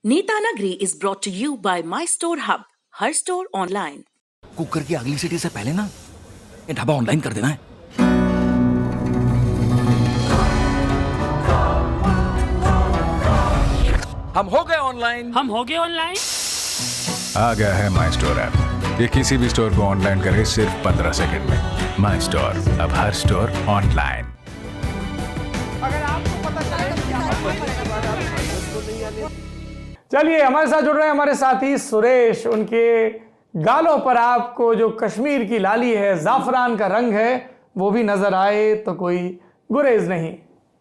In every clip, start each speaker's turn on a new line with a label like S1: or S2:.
S1: Netanagri is brought to you by My Store Hub, her store online.
S2: Cooker की अगली city से पहले ना ये ढाबा ऑनलाइन कर देना है। हम हो गए ऑनलाइन।
S3: आ गया है माई स्टोर ऐप। ये किसी भी स्टोर को ऑनलाइन करे सिर्फ 15 सेकंड में। माई स्टोर, अब हर स्टोर ऑनलाइन।
S4: चलिए हमारे साथ जुड़ रहे हैं हमारे साथी सुरेश। उनके गालों पर आपको जो कश्मीर की लाली है, जाफरान का रंग है, वो भी नजर आए तो कोई गुरेज नहीं।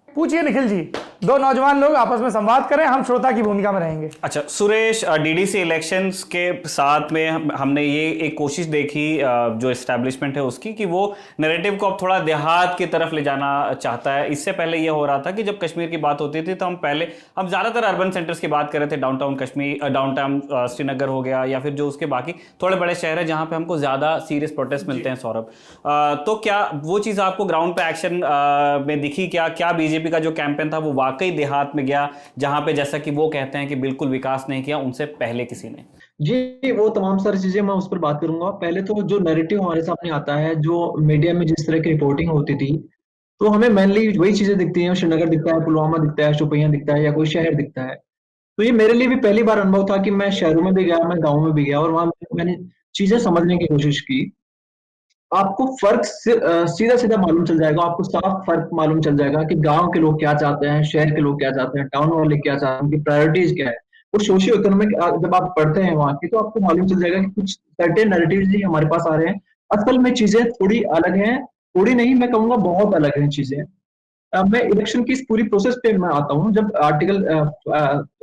S4: पूछिए निखिल जी, दो नौजवान लोग आपस में संवाद करें, हम श्रोता की भूमिका में रहेंगे।
S5: अच्छा सुरेश, डीडीसी इलेक्शंस के साथ में हमने ये एक कोशिश देखी जो एस्टैब्लिशमेंट है उसकी, कि वो नैरेटिव को अब थोड़ा देहात की तरफ ले जाना चाहता है। इससे पहले ये हो रहा था कि जब कश्मीर की बात होती थी तो हम ज़्यादातर अर्बन सेंटर्स की बात कर रहे थे। डाउनटाउन कश्मीर, डाउनटाउन श्रीनगर हो गया, या फिर जो उसके बाकी थोड़े बड़े शहर हैं जहाँ पे हमको ज़्यादा सीरियस प्रोटेस्ट मिलते हैं। सौरभ, तो क्या वो चीज़ आपको ग्राउंड पे एक्शन में दिखी? क्या बीजेपी का जो कैंपेन था वो वाकई देहात में गया, जहां पे जैसा कि वो कहते हैं कि बिल्कुल विकास नहीं किया उनसे पहले किसी ने?
S6: जी, वो तमाम सारी चीजें मैं उस पर बात करूंगा। पहले तो जो नैरेटिव हमारे सामने आता है, जो मीडिया में जिस तरह की रिपोर्टिंग होती थी, तो हमें मेनली वही चीजें दिखती हैं। श्रीनगर दिखता है, पुलवामा दिखता है, शोपियां दिखता है, या कोई शहर दिखता है। तो ये मेरे लिए भी पहली बार अनुभव था कि मैं शहरों में भी गया, मैं गाँव में भी गया, और वहां मैंने चीजें समझने की कोशिश की। आपको फर्क सीधा सीधा मालूम चल जाएगा, आपको साफ फर्क मालूम चल जाएगा कि गांव के लोग क्या चाहते हैं, शहर के लोग क्या चाहते हैं, टाउन वाले क्या चाहते हैं, उनकी प्रायोरिटीज क्या है। वो सोशियो इकोनॉमिक जब आप पढ़ते हैं वहां की, तो आपको मालूम चल जाएगा कि कुछ सर्टेन नैरेटिव्स ही हमारे पास आ रहे हैं। असल में चीजें थोड़ी अलग हैं, थोड़ी नहीं मैं कहूंगा बहुत अलग हैं चीजें। मैं इलेक्शन की इस पूरी प्रोसेस पे मैं आता हूँ। जब आर्टिकल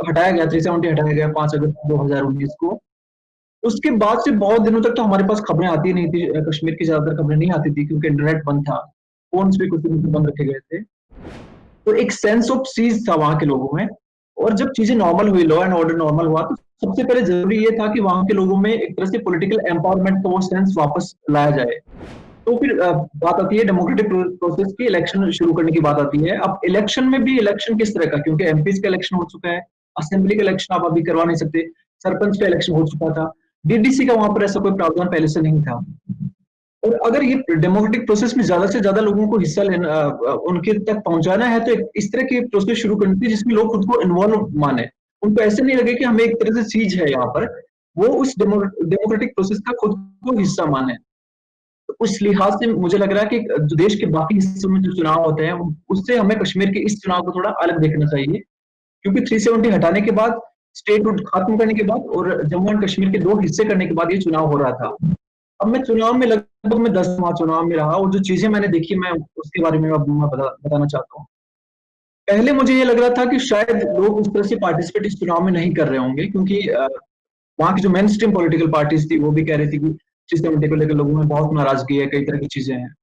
S6: हटाया गया, 370 हटाया गया 5 अगस्त 2019 को, उसके बाद से बहुत दिनों तक तो हमारे पास खबरें आती नहीं थी। कश्मीर की ज्यादातर खबरें नहीं आती थी क्योंकि इंटरनेट बंद था, फोन्स भी कुछ दिनों तक बंद रखे गए थे। तो एक सेंस ऑफ सीज था वहां के लोगों में। और जब चीजें नॉर्मल हुई, लॉ एंड ऑर्डर नॉर्मल हुआ, तो सबसे पहले जरूरी ये था कि वहां के लोगों में एक तरह से पॉलिटिकल एम्पावरमेंट का वो सेंस वापस लाया जाए। तो फिर बात आती है डेमोक्रेटिक प्रोसेस की, इलेक्शन शुरू करने की बात आती है। अब इलेक्शन में भी इलेक्शन किस तरह का, क्योंकि एमपीज का इलेक्शन हो चुका है, असेंबली का इलेक्शन आप अभी करवा नहीं सकते, सरपंच का इलेक्शन हो चुका था, डीडीसी का वहां पर ऐसा कोई प्रावधान पहले से नहीं था। और अगर ये डेमोक्रेटिक प्रोसेस में ज्यादा से ज्यादा लोगों को हिस्सा लेना, उनके तक पहुंचाना है, तो इस तरह की प्रोसेस शुरू करनी थी जिसमें लोग खुद को इन्वॉल्व माने। उनको ऐसे नहीं लगे कि हमें एक तरह से सीज है यहाँ पर, वो उस डेमोक्रेटिक प्रोसेस का खुद को हिस्सा माने। तो उस लिहाज से मुझे लग रहा है कि जो देश के बाकी हिस्सों में जो चुनाव होते हैं, उससे हमें कश्मीर के इस चुनाव को थोड़ा अलग देखना चाहिए। क्योंकि 370 हटाने के बाद, स्टेटहुड खत्म करने के बाद और जम्मू एंड कश्मीर के 2 हिस्से करने के बाद ये चुनाव हो रहा था। अब मैं चुनाव में लगभग मैं 10 माह चुनाव में रहा, और जो चीजें मैंने देखी मैं उसके बारे में मैं बताना चाहता हूँ। पहले मुझे ये लग रहा था कि शायद लोग उस तरह से पार्टिसिपेट इस चुनाव में नहीं कर रहे होंगे, क्योंकि वहां की जो मेन स्ट्रीम पॉलिटिकल पार्टीज थी वो भी कह रही थी कि 370 को लेकर लोगों में बहुत नाराजगी है, कई तरह की चीजें हैं।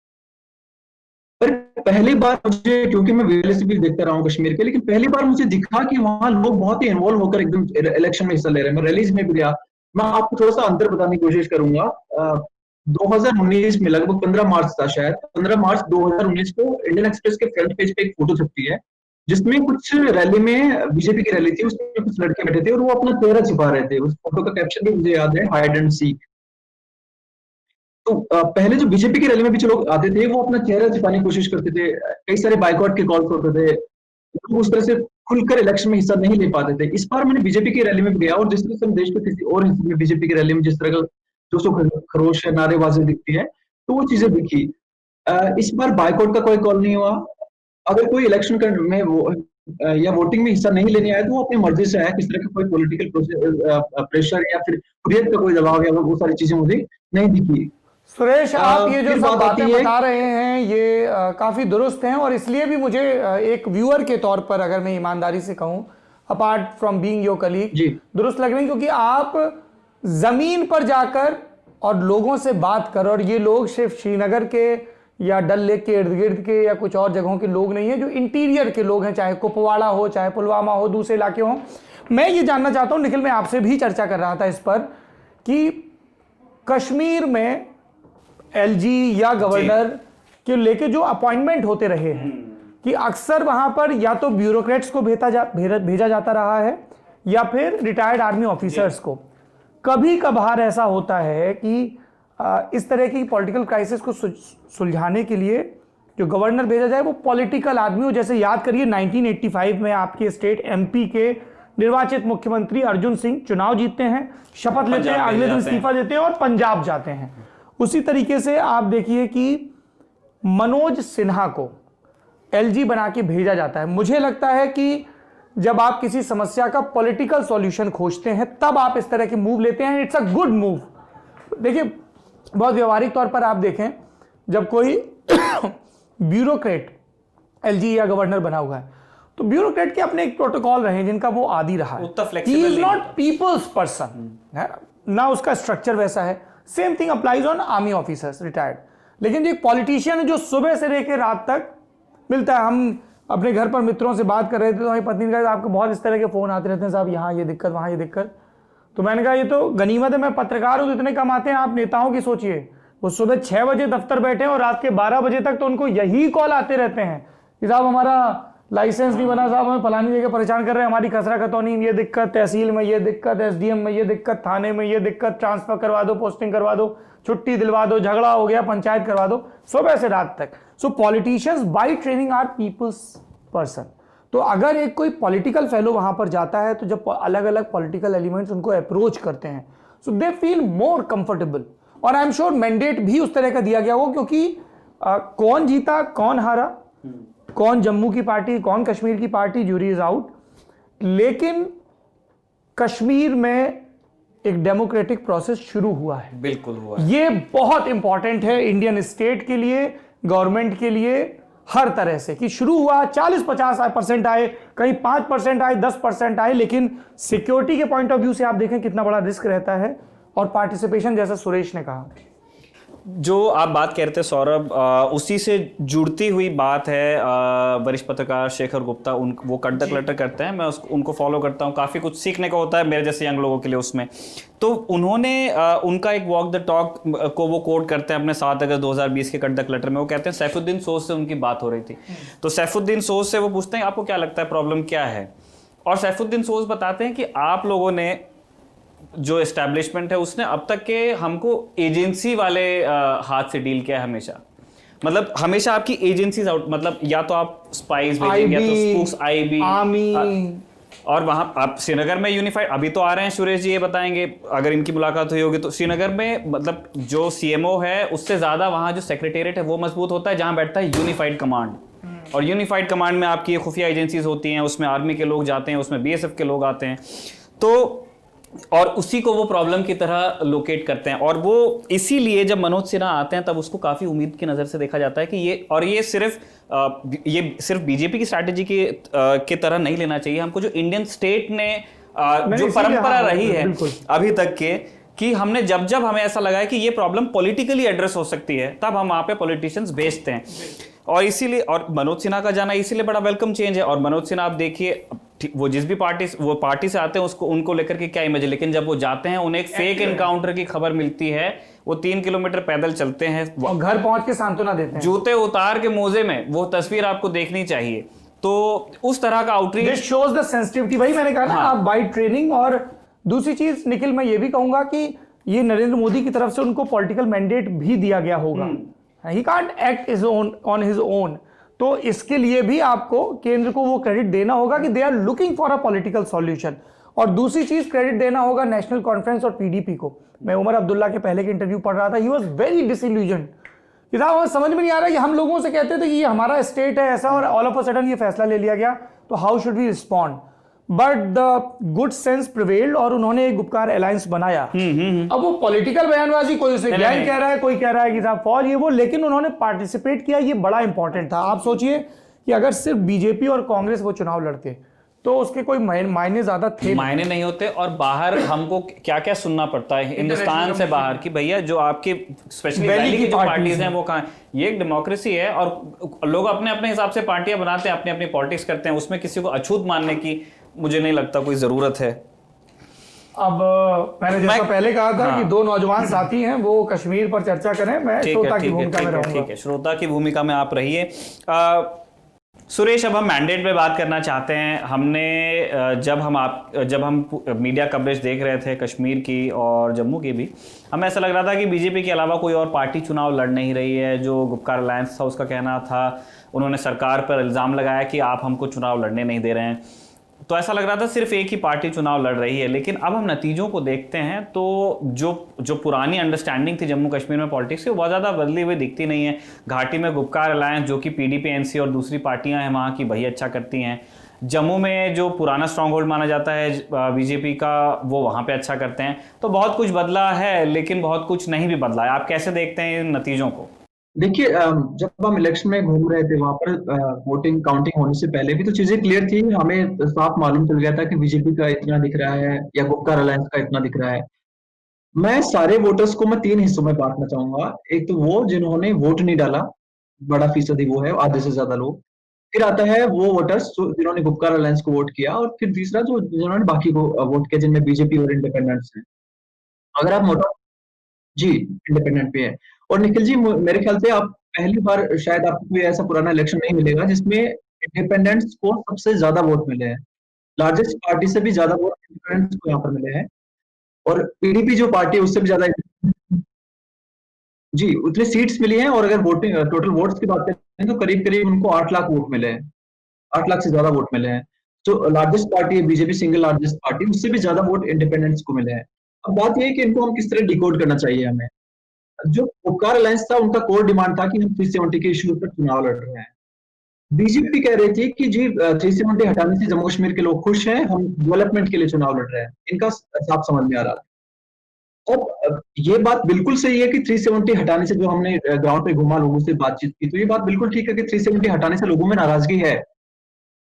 S6: पर पहली बार मुझे, क्योंकि मैं वीएलए से भी देखता रहा हूँ कश्मीर के, लेकिन पहली बार मुझे दिखा कि वहां लोग बहुत ही इन्वॉल्व होकर एकदम इलेक्शन में हिस्सा ले रहे हैं। मैं रैलीज में भी गया। मैं आपको थोड़ा सा अंतर बताने की कोशिश करूंगा। 2019 में लगभग 15 मार्च था शायद, 15 मार्च 2019 को इंडियन एक्सप्रेस के फ्रंट पेज पे एक फोटो छपती है, जिसमें कुछ रैली में, बीजेपी की रैली थी, उसमें कुछ लड़के बैठे थे और वो अपना चेहरा छिपा रहे थे। उस फोटो का कैप्शन भी मुझे याद है, हाइड एंड सीक। तो पहले जो बीजेपी की रैली में भी जो लोग आते थे, वो अपना चेहरा छिपाने की कोशिश करते थे। कई सारे बाइकआउट के कॉल्स होते थे। लोग उस तरह से खुलकर इलेक्शन में हिस्सा नहीं ले पाते थे। इस बार मैंने बीजेपी की रैली में भी गया, और जिस तरह से देश के किसी और हिस्से में बीजेपी की रैली में जिस तरह का जोशो खरोश है, नारेबाजी दिखती है, तो वो चीजें दिखी। इस बार बाइकआउट का कोई कॉल नहीं हुआ। अगर कोई इलेक्शन में वो या वोटिंग में हिस्सा नहीं लेने आया, तो वो अपनी मर्जी से आया। किस तरह का कोई पॉलिटिकल प्रेशर या फिर हुर्रियत का कोई दबाव या वो सारी चीजें मुझे नहीं दिखी।
S4: सुरेश, आप ये जो सब बातें बता रहे हैं ये काफी दुरुस्त हैं, और इसलिए भी मुझे एक व्यूअर के तौर पर, अगर मैं ईमानदारी से कहूं, apart from being your colleague, दुरुस्त लग रही है, क्योंकि आप जमीन पर जाकर और लोगों से बात कर, और ये लोग सिर्फ श्रीनगर के या डल लेक के इर्द गिर्द के या कुछ और जगहों के लोग नहीं है, जो इंटीरियर के लोग हैं, चाहे कुपवाड़ा हो, चाहे पुलवामा हो, दूसरे इलाके हों। मैं ये जानना चाहता हूं, निखिल, मैं आपसे भी चर्चा कर रहा था इस पर, कि कश्मीर में एलजी या गवर्नर के लेके जो अपॉइंटमेंट होते रहे हैं, कि अक्सर वहां पर या तो ब्यूरोक्रेट्स को भेजा जाता रहा है, या फिर रिटायर्ड आर्मी ऑफिसर्स को। कभी कभार ऐसा होता है कि इस तरह की पॉलिटिकल क्राइसिस को सुलझाने के लिए जो गवर्नर भेजा जाए वो पॉलिटिकल आदमी हो। जैसे याद करिए 1985 में आपके स्टेट एमपी के निर्वाचित मुख्यमंत्री अर्जुन सिंह चुनाव जीतते हैं, शपथ लेते हैं, अगले दिन इस्तीफा देते हैं और पंजाब जाते हैं। उसी तरीके से आप देखिए कि मनोज सिन्हा को एलजी बना के भेजा जाता है। मुझे लगता है कि जब आप किसी समस्या का पॉलिटिकल सॉल्यूशन खोजते हैं तब आप इस तरह के मूव लेते हैं। It's a good move. देखिए बहुत व्यवहारिक तौर पर आप देखें, जब कोई ब्यूरोक्रेट एलजी या गवर्नर बना हुआ है तो ब्यूरोक्रेट के अपने एक प्रोटोकॉल रहे जिनका वो आदी रहा है। He is not people's person, ना उसका स्ट्रक्चर वैसा है। Same thing applies on army officers retired. लेकिन जो एक पॉलिटिशियन है जो सुबह से लेकर रात तक मिलता है, हम अपने घर पर मित्रों से बात कर रहे थे तो हमारी पत्नी ने कहा आपको बहुत इस तरह के फोन आते रहते हैं साहब, यहाँ ये दिक्कत वहाँ ये दिक्कत। तो मैंने कहा ये तो गनीमत है, मैं पत्रकार हूँ तो इतने कम आते हैं, आप नेताओं की सोचिए। वो सुबह 6 बजे दफ्तर बैठे हैं और रात के 12 बजे तक तो उनको यही कॉल आते रहते हैं कि साहब हमारा लाइसेंस नहीं बना, साहब हमें फलानी जगह परेशान कर रहे हैं, हमारी खसरा खतौनी में ये दिक्कत, तहसील में ये दिक्कत, एसडीएम में ये दिक्कत, थाने में ये दिक्कत, ट्रांसफर करवा दो, पोस्टिंग करवा दो, छुट्टी दिलवा दो, झगड़ा हो गया, पंचायत करवा दो, सुबह से रात तक। So politicians by training are peoples person. तो अगर एक कोई पॉलिटिकल फेलो वहां पर जाता है तो जब अलग अलग पॉलिटिकल एलिमेंट्स उनको अप्रोच करते हैं सो दे फील मोर कंफर्टेबल। और आई एम श्योर मैंडेट भी उस तरह का दिया गया हो, क्योंकि कौन जीता कौन हारा, कौन जम्मू की पार्टी कौन कश्मीर की पार्टी, ज्यूरी इज आउट। लेकिन कश्मीर में एक डेमोक्रेटिक प्रोसेस शुरू हुआ है,
S5: बिल्कुल हुआ है।
S4: ये बहुत इंपॉर्टेंट है इंडियन स्टेट के लिए, गवर्नमेंट के लिए, हर तरह से कि शुरू हुआ। 40-50% आए, कहीं 5% आए, 10% आए, लेकिन सिक्योरिटी के पॉइंट ऑफ व्यू से आप देखें कितना बड़ा रिस्क रहता है। और पार्टिसिपेशन, जैसा सुरेश ने कहा,
S5: जो आप बात कह रहे थे सौरभ, उसी से जुड़ती हुई बात है। वरिष्ठ पत्रकार शेखर गुप्ता वो कट द क्लटर करते हैं, मैं उनको फॉलो करता हूँ, काफ़ी कुछ सीखने का होता है मेरे जैसे यंग लोगों के लिए उसमें। तो उन्होंने उनका एक वॉक द टॉक को वो कोट करते हैं अपने 7 अगस्त 2020 के कट द क्लटर में। वो कहते हैं सैफुद्दीन सोज से उनकी बात हो रही थी, तो सैफुद्दीन सोज से वो पूछते हैं आपको क्या लगता है प्रॉब्लम क्या है, और सैफुद्दीन सोज बताते हैं कि आप लोगों ने जो एस्टैब्लिशमेंट है उसने अब तक के हमको एजेंसी वाले हाथ से डील किया है हमेशा। मतलब हमेशा आपकी एजेंसीज आउट, मतलब या तो आप स्पाइस भेजेंगे या तो स्पूक्स, आईबी, आर्मी, और वहां आप श्रीनगर में यूनिफाइड अभी तो आ रहे हैं, सुरेश जी ये बताएंगे अगर इनकी मुलाकात हुई होगी तो। श्रीनगर में मतलब जो सीएमओ है उससे ज्यादा वहां जो सेक्रेटेरिएट है वो मजबूत होता है जहां बैठता है यूनिफाइड कमांड। और यूनिफाइड कमांड में आपकी खुफिया एजेंसीज होती हैं, उसमें आर्मी के लोग जाते हैं, उसमें बीएसएफ के लोग आते हैं, तो और उसी को वो प्रॉब्लम की तरह लोकेट करते हैं। और वो इसीलिए जब मनोज सिन्हा आते हैं तब उसको काफी उम्मीद की नजर से देखा जाता है कि ये सिर्फ बीजेपी की स्ट्रैटेजी के तरह नहीं लेना चाहिए हमको। जो इंडियन स्टेट ने जो परंपरा रही है अभी तक के, कि हमने जब हमें ऐसा लगा है कि ये प्रॉब्लम पॉलिटिकली एड्रेस हो सकती है तब हम वहां पे पॉलिटिशियंस भेजते हैं। और इसीलिए, और मनोज सिन्हा का जाना इसीलिए बड़ा वेलकम चेंज है। और मनोज सिन्हा आप देखिए वो जिस भी पार्टी से आते हैं उनको लेकर के क्या इमेज है, लेकिन जब वो जाते हैं उन्हें एक फेक एनकाउंटर की खबर मिलती है, वो 3 किलोमीटर पैदल चलते हैं और
S4: घर पहुंच के सांत्वना देते हैं,
S5: जूते उतार के मोजे में, वो तस्वीर आपको देखनी चाहिए। तो उस तरह का outreach
S4: this shows the sensitivity. भाई मैंने कहा ना, आप बाय ट्रेनिंग। और दूसरी चीज निखिल, मैं ये भी कहूंगा कि ये नरेंद्र मोदी की तरफ से उनको पॉलिटिकल मैंडेट भी दिया गया होगा। He can't act on his own. तो इसके लिए भी आपको केंद्र को वो क्रेडिट देना होगा कि they are looking for a political solution. और दूसरी चीज क्रेडिट देना होगा नेशनल कॉन्फ्रेंस और पीडीपी को। मैं उमर अब्दुल्ला के पहले के इंटरव्यू पढ़ रहा था, ही वाज वेरी डिसइल्यूजन्ड। साहब समझ में नहीं आ रहा कि हम लोगों से कहते थे कि ये हमारा स्टेट है ऐसा, और ऑल ऑफ अ सडन ये फैसला ले लिया गया, तो how should we respond. But the good sense prevailed और उन्होंने एक गुपकार अलायंस बनाया। अब वो पॉलिटिकल बयानबाजी, कोई उसे ज्ञान कह रहा है, कोई कह रहा है कि साहब फॉर ये वो, लेकिन उन्होंने पार्टिसिपेट किया, ये बड़ा इंपॉर्टेंट था। आप सोचिए कि अगर सिर्फ बीजेपी और कांग्रेस वो चुनाव लड़ते तो उसके कोई मायने ज्यादा थे,
S5: मायने नहीं होते। और बाहर हमको क्या क्या सुनना पड़ता है हिंदुस्तान से बाहर कि भैया जो आपके स्पेशली वैली की जो पार्टीज हैं वो कहाँ। ये एक डेमोक्रेसी है और लोग अपने अपने हिसाब से पार्टियां बनाते हैं, अपनी अपनी पॉलिटिक्स करते हैं, उसमें किसी को अछूत मानने की मुझे नहीं लगता कोई जरूरत है।
S4: अब मैंने जैसा पहले कहा था कि 2 नौजवान साथी हैं, वो कश्मीर पर चर्चा करें, मैं श्रोता की भूमिका में रहूंगा।
S5: ठीक है, श्रोता की भूमिका में आप रहिए। सुरेश, अब हम मैंडेट पे बात करना चाहते हैं। हमने जब हम मीडिया कवरेज देख रहे थे कश्मीर की और जम्मू की भी, हमें ऐसा लग रहा था कि बीजेपी के अलावा कोई और पार्टी चुनाव लड़ नहीं रही है। जो गुपकार अलायंस था उसका कहना था, उन्होंने सरकार पर इल्ज़ाम लगाया कि आप हमको चुनाव लड़ने नहीं दे रहे हैं। तो ऐसा लग रहा था सिर्फ एक ही पार्टी चुनाव लड़ रही है। लेकिन अब हम नतीजों को देखते हैं तो जो पुरानी अंडरस्टैंडिंग थी जम्मू कश्मीर में पॉलिटिक्स की, वो बहुत ज़्यादा बदली हुई दिखती नहीं है। घाटी में गुपकार अलायंस, जो कि पीडीपी, एनसी और दूसरी पार्टियां हैं वहाँ की, वही अच्छा करती हैं। जम्मू में जो पुराना स्ट्रॉन्ग होल्ड माना जाता है बीजेपी का, वो वहाँ पे अच्छा करते हैं। तो बहुत कुछ बदला है, लेकिन बहुत कुछ नहीं भी बदला है। आप कैसे देखते हैं इन नतीजों को?
S6: देखिए, जब हम इलेक्शन में घूम रहे थे वहां पर वोटिंग काउंटिंग होने से पहले भी तो चीजें क्लियर थी। हमें साफ मालूम चल गया था कि बीजेपी का इतना दिख रहा है या गुपकार अलायंस का इतना दिख रहा है। मैं सारे वोटर्स को मैं 3 हिस्सों में बांटना चाहूंगा। एक तो वो जिन्होंने वोट नहीं डाला, बड़ा फीसदी वो है, आधे से ज्यादा लोग। फिर आता है वो वोटर्स जिन्होंने गुपकार अलायंस को वोट किया, और फिर तीसरा जो जिन्होंने बाकी को वोट किया, जिनमें बीजेपी और इंडिपेंडेंट्स हैं। अगर आप मोटा जी इंडिपेंडेंट पे है। और निखिल जी, मेरे ख्याल से आप पहली बार शायद आपको कोई ऐसा पुराना इलेक्शन नहीं मिलेगा जिसमें इंडिपेंडेंट्स को सबसे ज्यादा वोट मिले हैं। लार्जेस्ट पार्टी से भी ज्यादा वोट इंडिपेंडेंट्स को यहाँ पर मिले हैं। और पीडीपी जो पार्टी है उससे भी ज्यादा जी उतनी सीट्स मिली हैं। और अगर वोटिंग टोटल वोट्स की बात करें तो करीब करीब उनको 8 लाख वोट मिले हैं। 8 लाख से ज्यादा वोट मिले हैं। जो लार्जेस्ट पार्टी है बीजेपी, सिंगल लार्जेस्ट पार्टी, उससे भी ज्यादा वोट इंडिपेंडेंट्स को मिले हैं। अब बात यह है कि इनको हम किस तरह डिकोड करना चाहिए हमें। जो उपकार अलायंस था, उनका कोर डिमांड था कि हम 370 के इशू पर चुनाव लड़ रहे हैं। बीजेपी कह रही थी कि जी 370 हटाने से जम्मू कश्मीर के लोग खुश हैं, हम डेवलपमेंट के लिए चुनाव लड़ रहे हैं। इनका साफ समझ में आ रहा था। अब ये बात बिल्कुल सही है कि 370 हटाने से, जो हमने ग्राउंड पे घूमा, लोगों से बातचीत की, तो ये बात बिल्कुल ठीक है कि 370 हटाने से लोगों में नाराजगी है।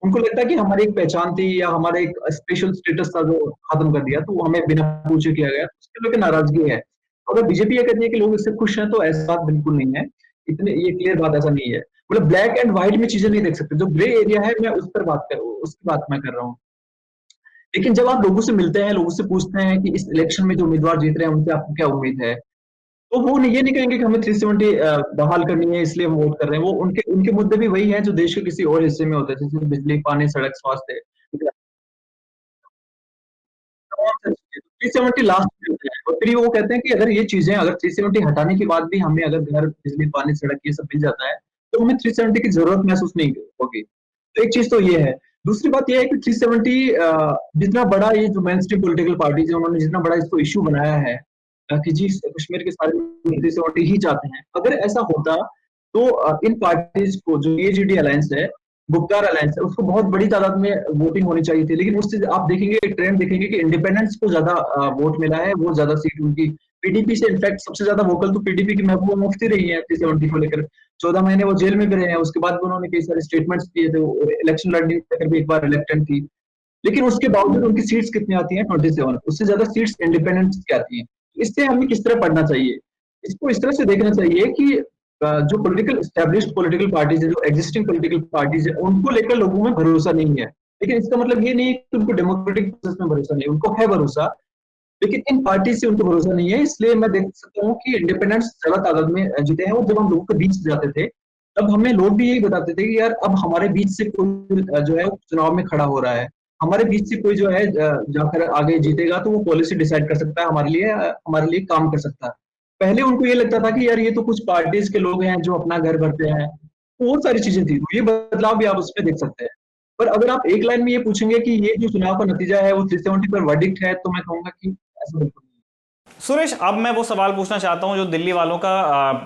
S6: उनको लगता है कि हमारी एक पहचान थी या हमारा एक स्पेशल स्टेटस था जो खत्म कर दिया, तो वो हमें बिना पूछे किया गया, उसके लेकर नाराजगी है। अगर बीजेपी ये कहती है कि लोग इससे खुश हैं, तो ऐसा बात बिल्कुल नहीं है। इतने ये क्लियर बात ऐसा नहीं है। मतलब ब्लैक एंड व्हाइट में चीजें नहीं देख सकते। जो ग्रे एरिया है, मैं उस पर बात कर उसकी बात मैं कर रहा हूँ। लेकिन जब आप लोगों से मिलते हैं, लोगों से पूछते हैं कि इस इलेक्शन में जो उम्मीदवार जीत रहे हैं उनसे आपको क्या उम्मीद है, तो वो ये नहीं कहेंगे कि हमें 370 बहाल करनी है इसलिए हम वोट कर रहे हैं। वो उनके मुद्दे भी वही हैं जो देश के किसी और हिस्से में होते हैं, जैसे बिजली, पानी, सड़क, स्वास्थ्य, 370 लास्ट में होता है। और फिर वो कहते हैं कि अगर ये चीजें, अगर 370 हटाने के बाद भी हमें अगर घर, बिजली, पानी, सड़क ये सब मिल जाता है, तो हमें 370 की जरूरत महसूस नहीं होगी। तो एक चीज तो ये है। दूसरी बात ये है कि 370 जितना बड़ा ये जो मेन स्ट्रीम पॉलिटिकल पार्टीज है, उन्होंने जितना बड़ा इसको इश्यू बनाया है कि जी कश्मीर के सारे 370 ही चाहते हैं। अगर ऐसा होता तो इन पार्टीज को, जो एजीडी अलायंस है, गुपकार अलायंस है, उसको बहुत बड़ी तादाद में वोटिंग होनी चाहिए थी। लेकिन उससे आप देखेंगे, ट्रेंड देखेंगे कि इंडिपेंडेंट्स को ज्यादा वोट मिला है, वो ज्यादा सीट उनकी पीडीपी से, इनफैक्ट सबसे ज्यादा वोकल तो पीडीपी की महबूबा मुफ्ती रही है 370 को लेकर। 14 महीने वो जेल में भी रहे हैं। उसके बाद भी उन्होंने कई सारे स्टेटमेंट्स दिए थे। इलेक्शन लड़ने लेकर भी एक बार इलेक्टेड थी। लेकिन उसके बावजूद उनकी सीट्स कितनी आती हैं? 27। उससे ज्यादा सीट्स इंडिपेंडेंट्स की आती हैं। इससे हमें किस तरह पढ़ना चाहिए? इसको इस तरह से देखना चाहिए कि जो पॉलिटिकल एस्टैब्लिश्ड पॉलिटिकल पार्टीज है, जो एग्जिस्टिंग पॉलिटिकल पार्टीज है, उनको लेकर लोगों में भरोसा नहीं है। लेकिन इसका मतलब ये नहीं है कि उनको डेमोक्रेटिक प्रोसेस में भरोसा नहीं है, उनको है भरोसा, लेकिन इन पार्टी से उनको भरोसा नहीं है। इसलिए मैं देख सकता हूँ कि इंडिपेंडेंट्स ज्यादा तादाद में जीते हैं। और जब हम लोगों के बीच जाते थे, तब हमें लोग भी यही बताते थे कि यार अब हमारे बीच से कोई जो है चुनाव में खड़ा हो रहा है, हमारे बीच से कोई जो है जाकर आगे जीतेगा, तो वो पॉलिसी डिसाइड कर सकता है हमारे लिए काम कर सकता है। पहले उनको ये लगता था कि यार ये तो कुछ पार्टीज के लोग हैं जो अपना घर भरते हैं, बहुत सारी चीजें थी। तो ये बदलाव भी आप उसमें देख सकते हैं। पर अगर आप एक लाइन में ये पूछेंगे कि ये जो चुनाव का नतीजा है वो 370 पर वर्डिक्ट है, तो मैं कहूंगा कि ऐसा बिल्कुल नहीं।
S5: सुरेश, अब मैं वो सवाल पूछना चाहता हूँ जो दिल्ली वालों का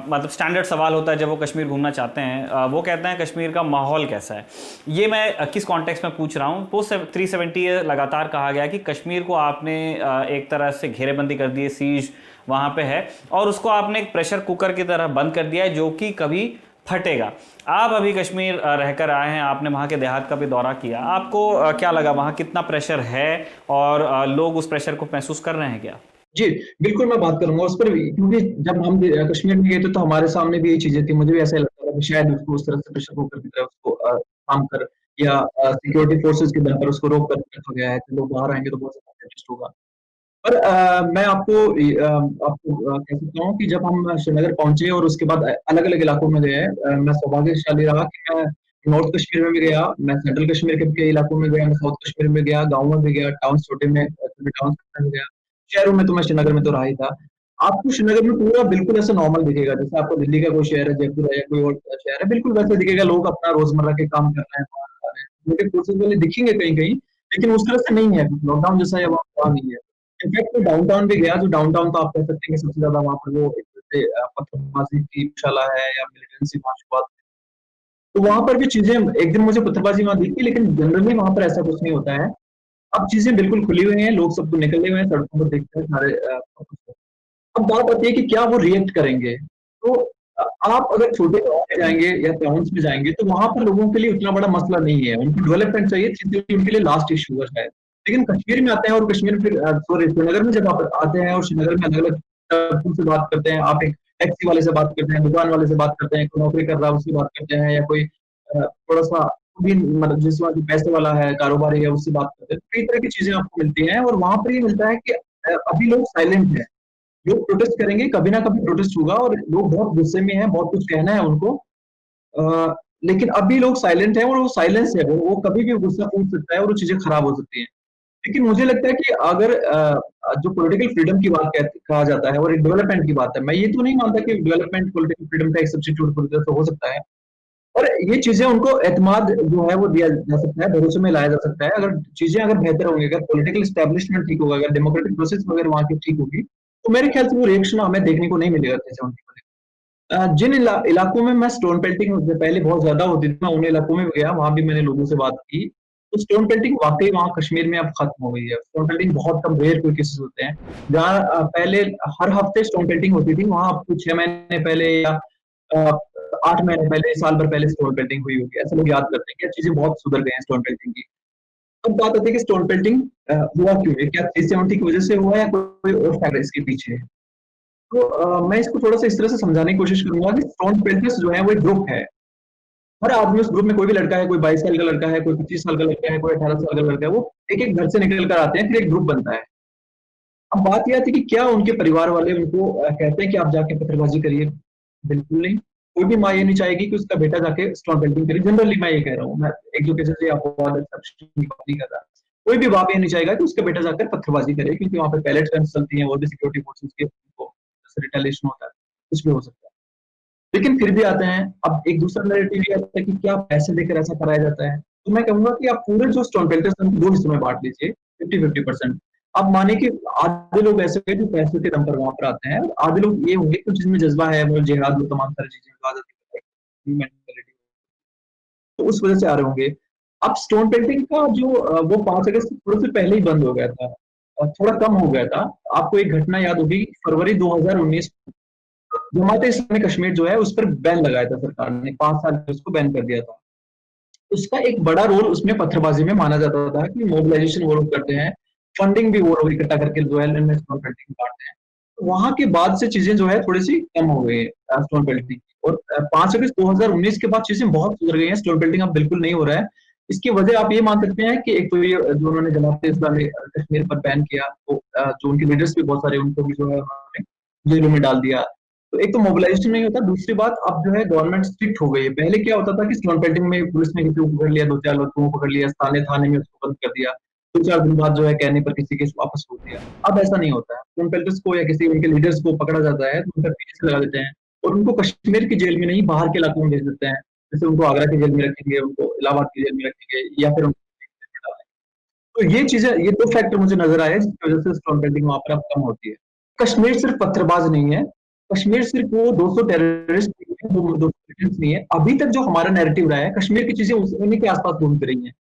S5: मतलब स्टैंडर्ड सवाल होता है जब वो कश्मीर घूमना चाहते हैं। वो कहते हैं कश्मीर का माहौल कैसा है। ये मैं किस कॉन्टेक्स्ट में पूछ रहा हूँ। पोस्ट 370 लगातार कहा गया कि कश्मीर को आपने एक तरह से घेरेबंदी कर दी है, सीज वहाँ पे है, और उसको आपने एक प्रेशर कुकर की तरह बंद कर दिया है जो कि कभी फटेगा। आप अभी कश्मीर रहकर आए हैं, आपने वहाँ के देहात का भी दौरा किया, आपको क्या लगा वहाँ कितना प्रेशर है और लोग उस प्रेशर को महसूस कर रहे हैं क्या?
S6: जी बिल्कुल, मैं बात करूंगा उस पर भी, क्योंकि जब हम कश्मीर में गए थे तो हमारे सामने भी ये चीजें थी। मुझे भी ऐसा लगता था कि शायद उसको उस तरह से प्रेशर कुकर की तरह उसको काम कर, या सिक्योरिटी फोर्सेस के दम पर उसको रोक कर रखा गया है कि लोग बाहर आएंगे तो बहुत ज्यादा अरेस्ट होगा। पर मैं आपको कह सकता हूँ कि जब हम श्रीनगर पहुंचे और उसके बाद अलग अलग इलाकों में गए, मैं सौभाग्यशाली रहा कि मैं नॉर्थ कश्मीर में भी गया, मैं सेंट्रल कश्मीर के इलाकों में गया, मैं साउथ कश्मीर में गया, गाँव में भी गया, टाउन छोटे में टाउन में गया, शहरों में तो मैं श्रीनगर में तो रहा ही था। आपको श्रीनगर में पूरा बिल्कुल ऐसा नॉर्मल दिखेगा, जैसे आपको दिल्ली का कोई शहर है, जयपुर है या कोई और शहर है, बिल्कुल वैसे दिखेगा। लोग अपना रोजमर्रा के काम कर रहे हैं, बाहर आ रहे हैं, उनके कोर्सेज वाले दिखेंगे कहीं कहीं, लेकिन उस तरह से नहीं है, लॉकडाउन जैसा या वहाँ नहीं है। इनफैक्ट मैं डाउनटाउन भी गया, जो डाउनटाउन तो आप कह सकते हैं कि सबसे ज्यादा वहाँ पर वो एक तरह से पत्थरबाजी की शाला है या मिलिटेंसी वहाँ शुरुआत, तो वहां पर भी चीजें एक दिन मुझे पत्थरबाजी वहां दिखी, लेकिन जनरली वहां पर ऐसा कुछ नहीं होता है। अब चीजें बिल्कुल खुली हुई हैं, लोग सब तो निकले हुए हैं, सड़कों पर देखते हैं सारे। अब बात आती है कि क्या वो रिएक्ट करेंगे। तो आप अगर छोटे गाँव में जाएंगे या टाउन्स में जाएंगे तो वहां पर लोगों के लिए उतना बड़ा मसला नहीं है, उनको डेवलपमेंट चाहिए, चीजें उनके लिए लास्ट इशू है शायद। लेकिन कश्मीर में आते हैं और कश्मीर फिर सॉरी श्रीनगर में जब आप आते हैं और श्रीनगर में अलग अलग से बात करते हैं, आप एक टैक्सी वाले से बात करते हैं, दुकान वाले से बात करते हैं, कोई नौकरी कर रहा है उससे बात करते हैं, या कोई थोड़ा सा भी मतलब जिस जो पैसे वाला है, कारोबारी है, उससे बात करते हैं। कई तरह की चीजें आपको मिलती हैं और वहां पर ये मिलता है कि अभी लोग साइलेंट हैं, लोग प्रोटेस्ट करेंगे, कभी ना कभी प्रोटेस्ट होगा और लोग बहुत गुस्से में हैं, बहुत कुछ कहना है उनको, लेकिन अभी लोग साइलेंट है और वो साइलेंस है, वो कभी भी गुस्सा फूट सकता है और वो चीजें खराब हो सकती हैं। लेकिन मुझे लगता है कि अगर जो पॉलिटिकल फ्रीडम की बात कहा जाता है और एक डेवलपमेंट की बात है, मैं ये तो नहीं मानता कि डेवलपमेंट पॉलिटिकल फ्रीडम का एक सब्स्टिट्यूट पूरी तरह से हो सकता है, और ये चीजें उनको एतमाद जो है वो दिया जा सकता है, भरोसे में लाया जा सकता है। अगर चीजें अगर बेहतर होंगी, अगर पॉलिटिकल एस्टेब्लिशमेंट ठीक होगा, अगर डेमोक्रेटिक प्रोसेस वगैरह वहाँ की ठीक होगी, तो मेरे ख्याल से वो रिएक्शन हमें देखने को नहीं मिलेगा जैसे उनकी। जिन इलाकों में मैं स्टोन पेल्टिंग पहले बहुत ज्यादा होती थी, मैं उन इलाकों में गया, वहां भी मैंने लोगों से बात की, तो स्टोन पेल्टिंग वाकई वहाँ कश्मीर में अब खत्म हो गई है। स्टोन पेल्टिंग बहुत कम, रेयर कोई केसेस होते हैं। जहाँ पहले हर हफ्ते स्टोन पेल्टिंग होती थी, वहां आपको 6 महीने पहले या 8 महीने पहले, साल भर पहले स्टोन पेल्टिंग हुई होगी, ऐसा लोग याद करते हैं कि चीजें बहुत सुधर गई हैं स्टोन पेल्टिंग की। अब बात आती है कि स्टोन पेल्टिंग हुआ क्यों है, क्या 370 की वजह से हुआ या कोई और फैक्टर इसके पीछे है। तो मैं इसको थोड़ा सा इस तरह से समझाने की कोशिश करूंगा कि स्टोन पेल्टर्स जो है वो एक ग्रुप है, हर आदमी उस ग्रुप में, कोई भी लड़का है, कोई 22 साल का लड़का है, कोई 25 साल का लड़का है, कोई 18 साल का लड़का है, वो एक एक घर से निकल कर आते हैं, फिर एक ग्रुप बनता है। अब बात यह आती है कि क्या उनके परिवार वाले उनको कहते हैं कि आप जाके पत्थरबाजी करिए? बिल्कुल नहीं। कोई भी माँ ये नहीं चाहेगी कि उसका बेटा जाके स्टोन पेल्टिंग करे। जनरली मैं ये कह रहा हूँ, मैं एक दो केसेस से आपको नहीं कर रहा, कोई भी बाप ये नहीं चाहेगा कि उसका बेटा जाकर पत्थरबाजी करे, क्योंकि वहाँ पे पैलेट गन्स चलती हैं और भी सिक्योरिटी फोर्सेस के रिटेलिएशन होता है, कुछ भी हो सकता है। लेकिन फिर भी आते हैं, अब एक दूसरा नैरेटिव ये आता है कि क्या पैसे देकर ऐसा कराया जाता है। तो मैं कहूंगा कि आप पूरे जो स्टोन पेल्टर्स हैं दो हिस्सों में बांट लीजिए, 50-50%। आप माने कि आधे लोग ऐसे हैं जो पैसे के दम पर वहां पर आते हैं, आधे लोग ये होंगे कि जिसमें जज्बा है, वो जिहाद, वो तमाम सारी चीजें, तो उस वजह से आ रहे होंगे। अब स्टोन पेल्टिंग का जो वो 5 अगस्त थोड़े से पहले ही बंद हो गया था, थोड़ा कम हो गया था। आपको एक घटना याद होगी, फरवरी 2019 जमाते इस्लामी कश्मीर जो है उस पर बैन लगाया था सरकार ने, 5 साल उसको बैन कर दिया था। उसका एक बड़ा रोल उसमें पत्थरबाजी में माना जाता था कि मोबिलाइजेशन वो लोग करते हैं, फंडिंग भी वो लोग इकट्ठा करके जो है स्टोन पेल्टिंग बांटते हैं। तो वहां के बाद से चीजें जो है थोड़ी सी कम हो गई है स्टोन पेल्टिंग, और 5 अगस्त 2019 के बाद चीजें बहुत सुधर गई हैं, स्टोन पेल्टिंग अब बिल्कुल नहीं हो रहा है। इसकी वजह आप ये मान सकते हैं कि एक तो ये जो उन्होंने जमाते इस्लामी कश्मीर पर बैन किया, तो जो उनके लीडर्स भी बहुत सारे, उनको भी जो है उन्होंने जेलों में डाल दिया। तो एक तो मोबिलाइजेशन नहीं होता, दूसरी बात अब जो है गवर्नमेंट स्ट्रिक्ट हो गई है। पहले क्या होता था कि स्टोन पेल्टिंग में पुलिस ने किसी को पकड़ लिया, 2-4 लोगों को पकड़ लिया, थाने में उसको बंद कर दिया, 2-4 दिन बाद जो है कहने पर किसी केस वापस हो दिया। अब ऐसा नहीं होता है, स्टोन पेल्टर्स को या किसी उनके लीडर्स को पकड़ा जाता है तो उनका पीछे लगा देते हैं और उनको कश्मीर की जेल में नहीं, बाहर के इलाकों में भेज देते हैं। जैसे उनको आगरा की जेल में रखेंगे, उनको इलाहाबाद की जेल में रखेंगे, या फिर उनको। तो ये चीजें, ये 2 फैक्टर मुझे नजर आए जिसकी वजह से स्टोन पेल्टिंग वहां पर अब कम होती है। कश्मीर सिर्फ पत्थरबाज नहीं है, कश्मीर सिर्फ वो 200 टेररिस्ट नहीं है। अभी तक जो हमारा नैरेटिव रहा है, कश्मीर की चीजें उन्हीं के आसपास घूम रही हैं।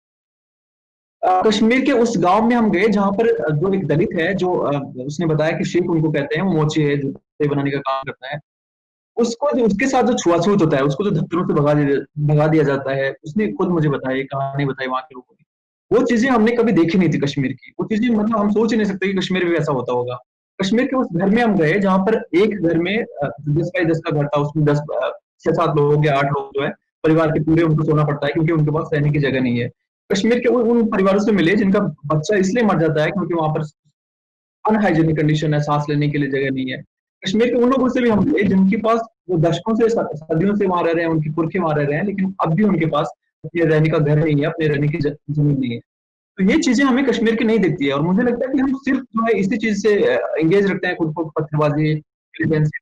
S6: कश्मीर के उस गांव में हम गए जहां पर जो एक दलित है, जो उसने बताया कि शेख उनको कहते हैं, वो मोची है, जो बनाने का काम करता है, उसको जो उसके साथ जो छुआछूत होता है, उसको जो धक्करों से भगा दिया जाता है, उसने खुद मुझे बताया, कहानी बताई वहां के लोगों ने। वो चीजें हमने कभी देखी नहीं थी कश्मीर की, वो चीजें मतलब हम सोच ही नहीं सकते कि कश्मीर में ऐसा होता होगा। कश्मीर के उस घर में हम गए जहां पर एक घर में 10 बाई 10 का घर था, उसमें 6-7 लोग या 8 लोग जो है परिवार के पूरे, उनको सोना पड़ता है क्योंकि उनके पास रहने की जगह नहीं है। कश्मीर के उन परिवारों से मिले जिनका बच्चा इसलिए मर जाता है क्योंकि वहां पर अनहाइजेनिक कंडीशन है, सांस लेने के लिए जगह नहीं है। कश्मीर के उन लोगों से भी हम मिले जिनके पास वो दशकों से, सदियों से वहां रह रहे हैं, उनके पुरखे वहां रह रहे हैं, लेकिन अब भी उनके पास अपने रहने का घर नहीं है, अपने रहने की जमीन नहीं है। तो ये चीजें हमें कश्मीर की नहीं दिखती है, और मुझे लगता है कि हम सिर्फ जो है इसी चीज से एंगेज रखते हैं खुद को, पत्थरबाजी, मिलिटेंसी